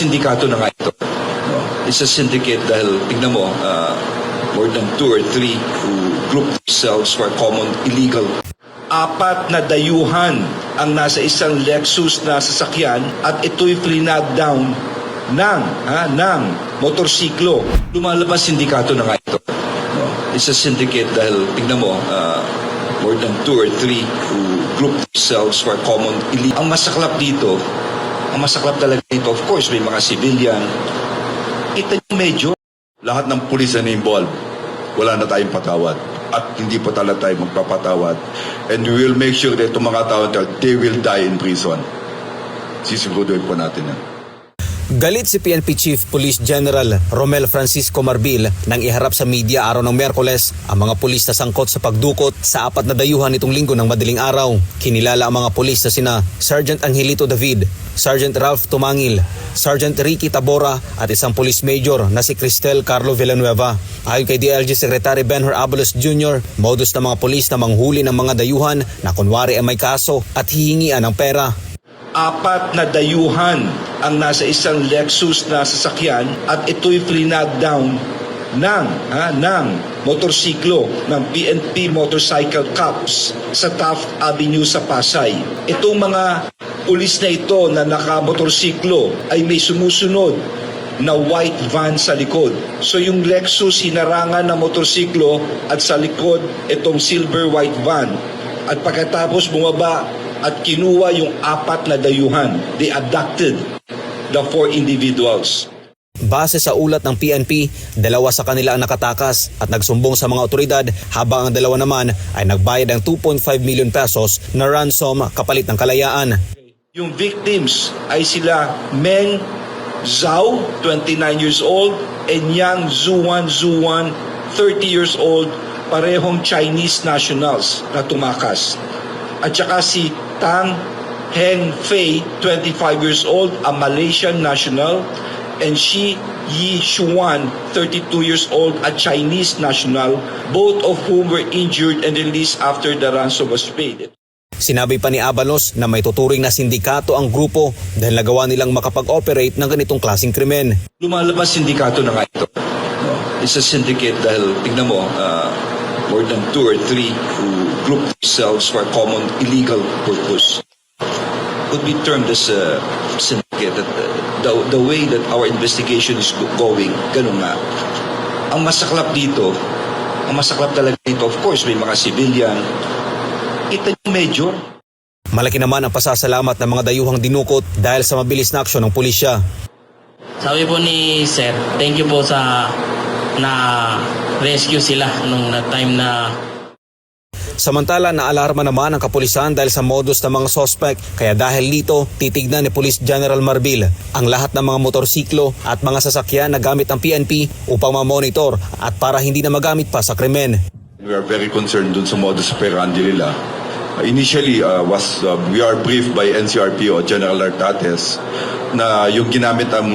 Sindikato na nga ito. No? It's a syndicate dahil, tignan mo, more than 2 or 3 who group themselves for common illegal. 4 na dayuhan ang nasa isang Lexus na sasakyan at ito'y flinag down ng motorsiklo. Lumalabas sindikato na nga ito. No? It's a syndicate dahil, tignan mo, more than 2 or 3 who group themselves for common illegal. Ang masaklap talaga dito, of course, may mga civilian. Kita niyo medyo. Lahat ng pulis na involved, wala na tayong patawad. At hindi pa talaga tayo magpapatawad. And we will make sure that itong mga tao, they will die in prison. Sisiguruhin po natin yan. Galit si PNP Chief Police General Romel Francisco Marbil nang iharap sa media araw ng Miyerkules ang mga pulis na sangkot sa pagdukot sa 4 na dayuhan nitong linggo ng madaling araw. Kinilala ang mga pulis na sina Sergeant Angelito David, Sergeant Ralph Tumangil, Sergeant Ricky Tabora at isang police major na si Cristel Carlo Villanueva. Ayon kay DLG Secretary Benhur Abalos Jr., modus ng mga pulis na manghuli ng mga dayuhan na kunwari ay may kaso at hihingian ng pera. 4 na dayuhan ang nasa isang Lexus na sasakyan at ito'y flinag down ng motorsiklo ng PNP Motorcycle Cops sa Taft Avenue sa Pasay. Itong mga pulis na ito na nakamotorsiklo ay may sumusunod na white van sa likod. So yung Lexus hinarangan ng motorsiklo at sa likod itong silver white van. At pagkatapos bumaba at kinuha yung 4 na dayuhan. They abducted the 4 individuals. Base sa ulat ng PNP, 2 sa kanila ang nakatakas at nagsumbong sa mga otoridad habang ang 2 naman ay nagbayad ng 2.5 million pesos na ransom kapalit ng kalayaan. Yung victims ay sila Meng Zhao, 29 years old, and Yang Zuan, 30 years old, parehong Chinese nationals na tumakas. At saka si Tang Heng Fei, 25 years old, a Malaysian national, and Shi Yi Xuan, 32 years old, a Chinese national, both of whom were injured and released after the ransom was paid. Sinabi pa ni Abalos na may tuturing na sindikato ang grupo dahil nagawa nilang makapag-operate ng ganitong klaseng krimen. Lumalabas sindikato na nga ito. No? It's a syndicate dahil, tignan mo, more than 2 or 3 who group themselves for common illegal purpose. Could be termed as a syndicate. The way that our investigation is going, ganun nga. Ang masaklap talaga dito, of course, may mga civilian. Kita niyo medyo. Malaki naman ang pasasalamat ng mga dayuhang dinukot dahil sa mabilis na aksyon ng pulisya. Sabi po ni Sir, thank you po sa na-rescue sila nung time na. Samantala, naalarma naman ang kapulisan dahil sa modus ng mga sospek. Kaya dahil dito, titignan ni Police General Marbil ang lahat ng mga motorsiklo at mga sasakyan na gamit ang PNP upang ma-monitor at para hindi na magamit pa sa krimen. We are very concerned dun sa modus operandi nila. Initially, we are briefed by NCRPO General Artates na yung ginamit ang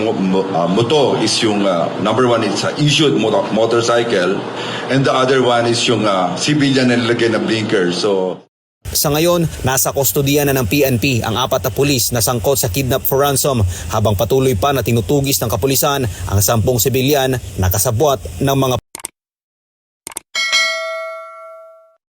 motor is yung number 1 is issued motorcycle and the other one is yung civilian na nilagay na blinker. So sa ngayon, nasa kustodiya na ng PNP ang 4 na pulis na sangkot sa kidnap for ransom habang patuloy pa na tinutugis ng kapulisan ang 10 sibilyan na kasabwat ng mga